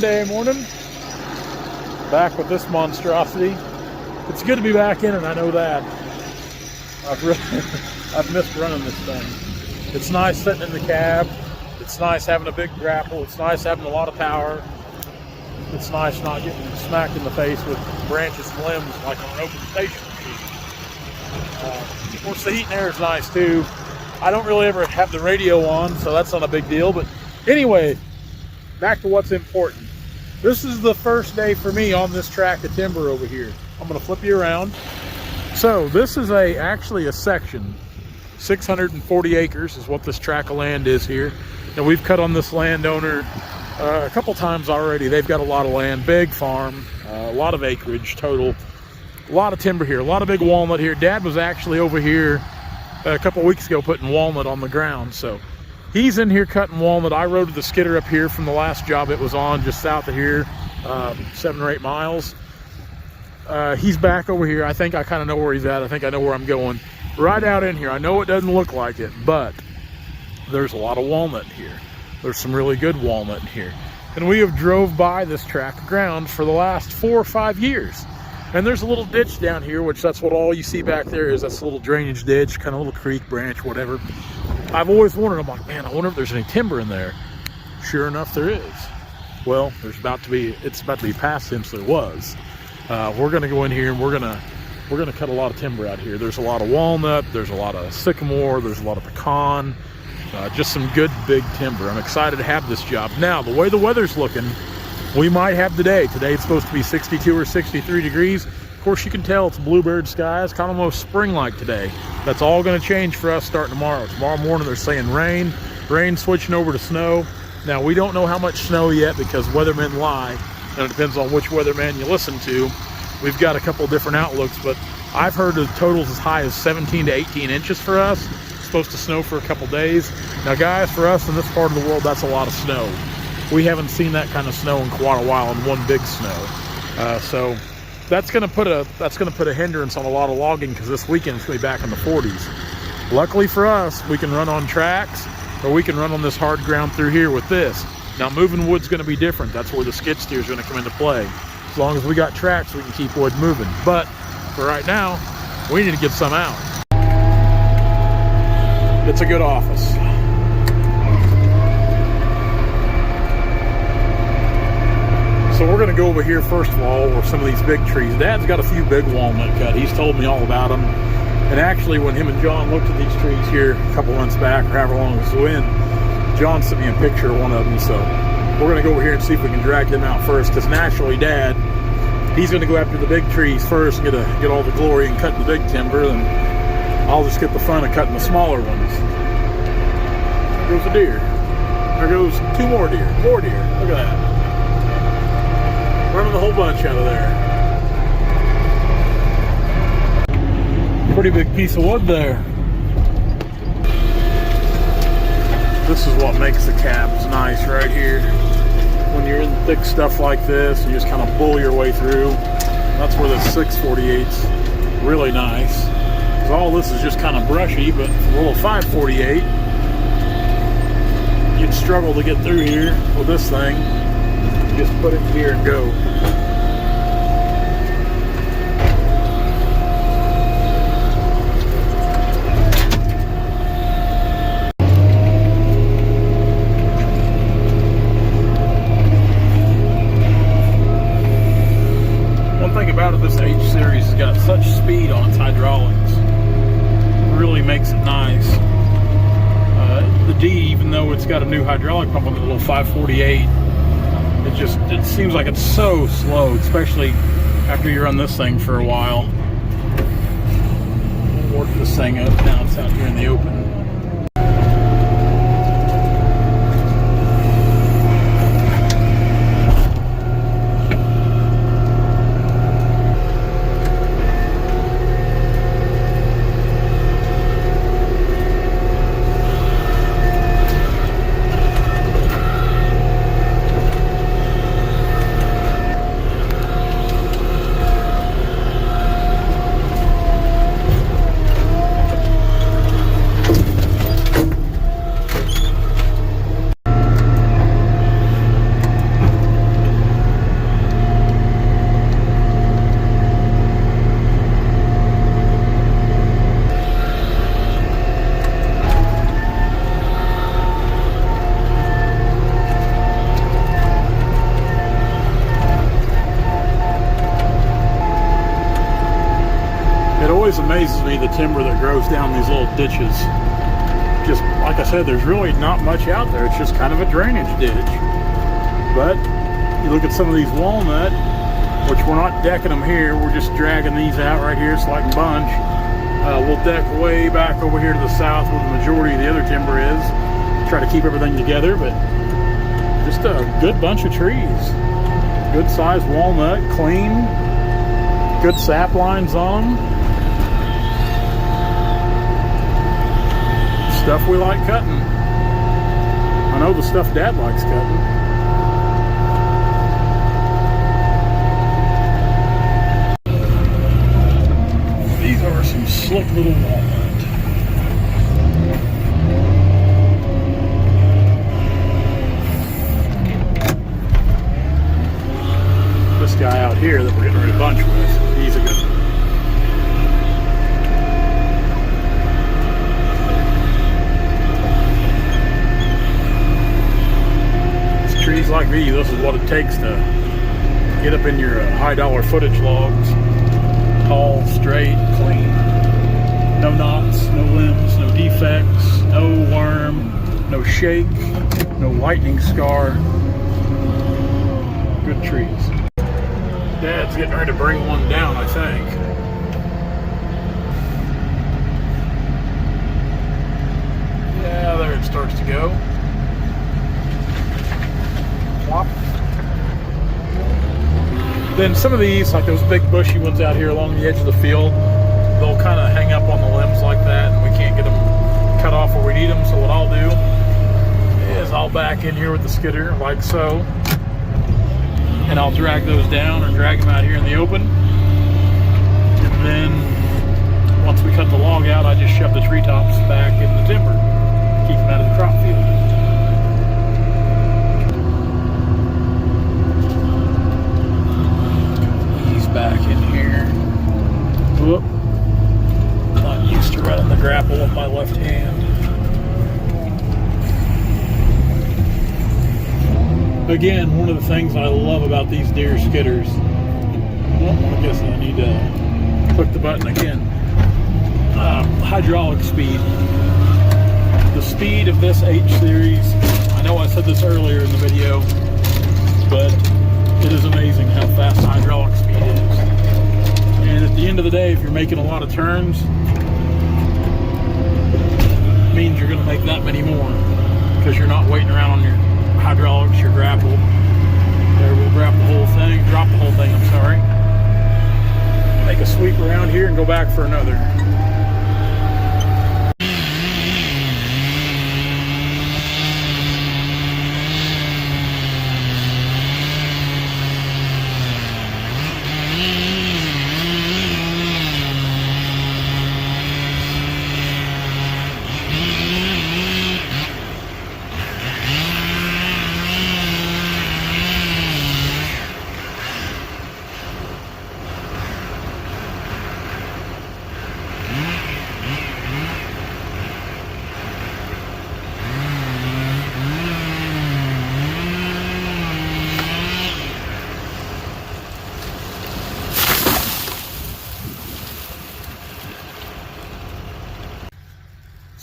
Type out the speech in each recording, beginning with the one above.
Monday morning, back with this monstrosity. It's good to be back in it, I know that. I've missed running this thing. It's nice sitting in the cab. It's nice having a big grapple. It's nice having a lot of power. It's nice not getting smacked in the face with branches and limbs like on an open station machine. Of course, the heat and air is nice too. I don't really ever have the radio on, so that's not a big deal. But anyway, back to what's important. This is the first day for me on this track of timber over here. I'm going to flip you around. So this is actually a section. 640 acres is what this tract of land is here. And we've cut on this landowner a couple times already. They've got a lot of land, big farm, a lot of acreage total, a lot of timber here, a lot of big walnut here. Dad was actually over here a couple weeks ago putting walnut on the ground, so he's in here cutting walnut. I rode the skidder up here from the last job it was on, just south of here, 7 or 8 miles. He's back over here. I think I kind of know where he's at. I think I know where I'm going. Right out in here. I know it doesn't look like it, but there's a lot of walnut here. There's some really good walnut here. And we have drove by this tract of ground for the last 4 or 5 years. And there's a little ditch down here, which that's what all you see back there is. That's a little drainage ditch, kind of a little creek branch, whatever. I've always wondered, I'm like, man, I wonder if there's any timber in there. Sure enough, there is. Well, it's about to be past since there was. We're gonna go in here and we're gonna cut a lot of timber out here. There's a lot of walnut, there's a lot of sycamore, there's a lot of pecan, just some good big timber. I'm excited to have this job. Now, the way the weather's looking, we might have today. Today it's supposed to be 62 or 63 degrees. Of course, you can tell it's bluebird skies, kind of almost spring-like today. That's all going to change for us starting tomorrow. Tomorrow morning they're saying rain switching over to snow. Now, we don't know how much snow yet because weathermen lie, and it depends on which weatherman you listen to. We've got a couple different outlooks, but I've heard of totals as high as 17 to 18 inches for us. It's supposed to snow for a couple days. Now, guys, for us in this part of the world, that's a lot of snow. We haven't seen that kind of snow in quite a while, in one big snow. So that's going to put a hindrance on a lot of logging because this weekend it's going to be back in the 40s. Luckily for us, we can run on tracks or we can run on this hard ground through here with this. Now, moving wood's going to be different. That's where the skid steer is going to come into play. As long as we got tracks, we can keep wood moving. But for right now, we need to get some out. It's a good office. So we're going to go over here first of all where some of these big trees. Dad's got a few big walnut cut. He's told me all about them. And actually, when him and John looked at these trees here a couple months back, or however long it's been, John sent me a picture of one of them. So we're going to go over here and see if we can drag them out first. Because naturally, Dad, he's going to go after the big trees first and get all the glory and cut the big timber. And I'll just get the fun of cutting the smaller ones. There goes a deer. There goes 2 more deer. 4 deer. Look at that. Running the whole bunch out of there. Pretty big piece of wood there. This is what makes the cabs nice right here. When you're in thick stuff like this, you just kind of bull your way through. That's where the 648's really nice. Because all this is just kind of brushy, but for a little 548, you'd struggle to get through here with this thing. Just put it here and go. One thing about it, this H series has got such speed on its hydraulics. It really makes it nice. The D, even though it's got a new hydraulic pump on the little 548, it seems like it's so slow, especially after you run this thing for a while. We'll work this thing up. Now it's out here in the open. always amazes me, the timber that grows down these little ditches. Just like I said, there's really not much out there. It's just kind of a drainage ditch. But you look at some of these walnut, which we're not decking them here, we're just dragging these out right here, selecting bunch. We'll deck way back over here to the south where the majority of the other timber is. Try to keep everything together, but just a good bunch of trees. Good sized walnut, clean, good sap lines on them. Stuff we like cutting. I know the stuff Dad likes cutting. These are some slick little walnut. This guy out here that we're getting rid of a bunch with, he's a good one. Trees like these, this is what it takes to get up in your high dollar footage logs. Tall, straight, clean, no knots, no limbs, no defects, no worm, no shake, no lightning scar. Good trees. Dad's getting ready to bring one down, I think. Yeah, there it starts to go. Plop. Then some of these, like those big bushy ones out here along the edge of the field, they'll kind of hang up on the limbs like that, and we can't get them cut off where we need them. So what I'll do is I'll back in here with the skidder like so, and I'll drag those down or drag them out here in the open. And then once we cut the log out, I just shove the treetops back in the timber, keep them out of the crop field. Back in here. Whoop. Not used to running the grapple with my left hand. Again, one of the things I love about these deer skidders. Well, I guess I need to click the button again. Hydraulic speed. The speed of this H series, I know I said this earlier in the video, but it is amazing how fast hydraulic speed is. And at the end of the day, if you're making a lot of turns, it means you're going to make that many more because you're not waiting around on your hydraulics, your grapple. There, we'll drop the whole thing, I'm sorry. Make a sweep around here and go back for another.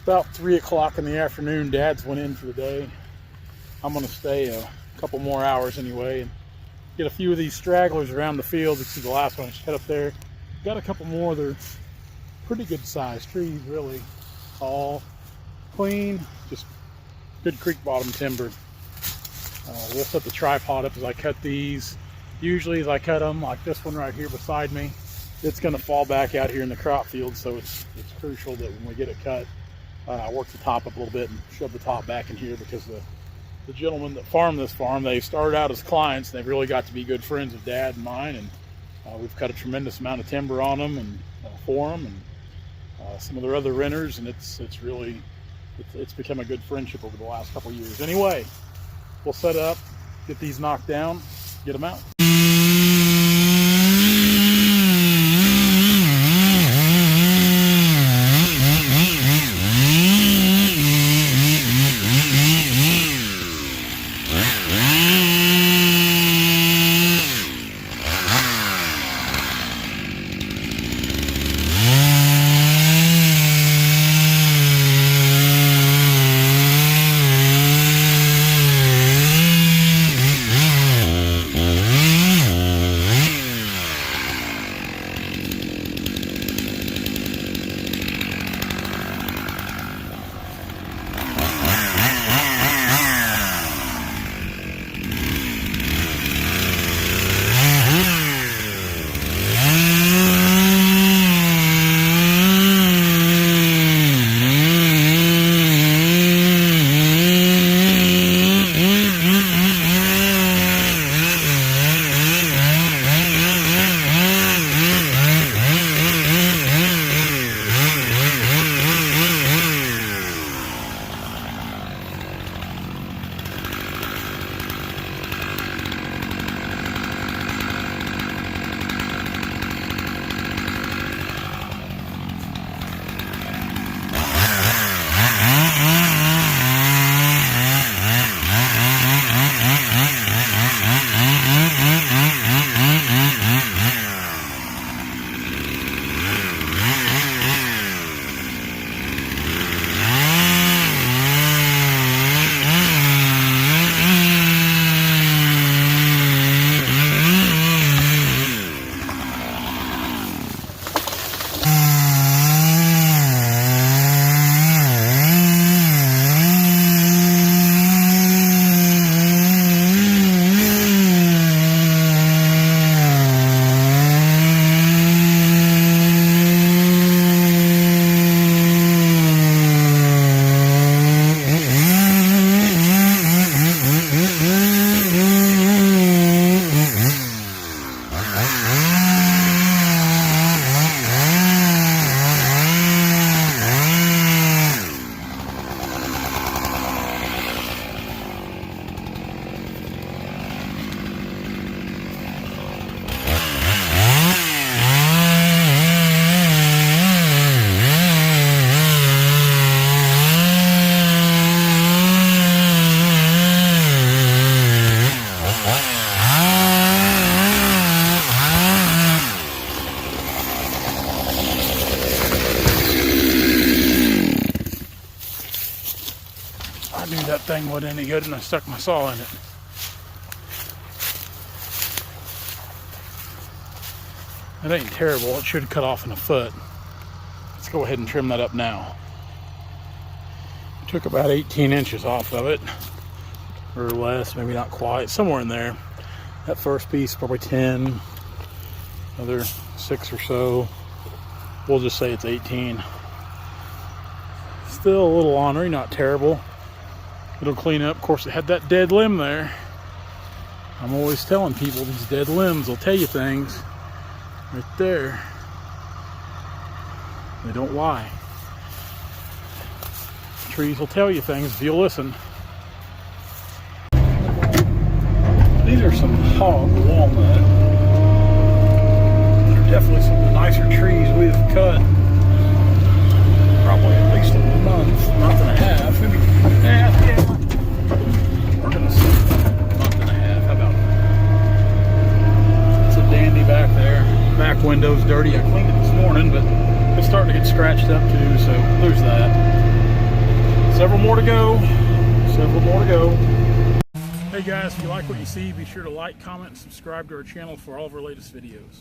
About 3 o'clock in the afternoon. Dad's went in for the day. I'm going to stay a couple more hours anyway and get a few of these stragglers around the field. You see the last one I head up there. Got a couple more. They're pretty good sized trees, really tall, clean, just good creek bottom timber. We'll set the tripod up as I cut these. Usually as I cut them, like this one right here beside me, it's going to fall back out here in the crop field, so it's crucial that when we get it cut, I work the top up a little bit and shove the top back in here, because the gentlemen that farm this farm, they started out as clients, and they've really got to be good friends of Dad and mine, and we've cut a tremendous amount of timber on them and for them, and some of their other renters, and it's become a good friendship over the last couple of years. Anyway, we'll set up, get these knocked down, get them out. thing wasn't any good and I stuck my saw in it. It ain't terrible. It should cut off in a foot. Let's go ahead and trim that up now. Took about 18 inches off of it, or less, maybe not quite, somewhere in there. That first piece, probably 10, another 6 or so. We'll just say it's 18. Still a little ornery, not terrible. It'll clean up. Of course, it had that dead limb there. I'm always telling people these dead limbs will tell you things. Right there. They don't lie. Trees will tell you things if you'll listen. These are some hog walnut. They're definitely some of the nicer trees we've cut. Probably at least a month and a half. Maybe, yeah. We're gonna see a month and a half. How about that? It's a dandy back there. Back window's dirty. I cleaned it this morning, but it's starting to get scratched up too, so there's that. Several more to go. Several more to go. Hey guys, if you like what you see, be sure to like, comment, and subscribe to our channel for all of our latest videos.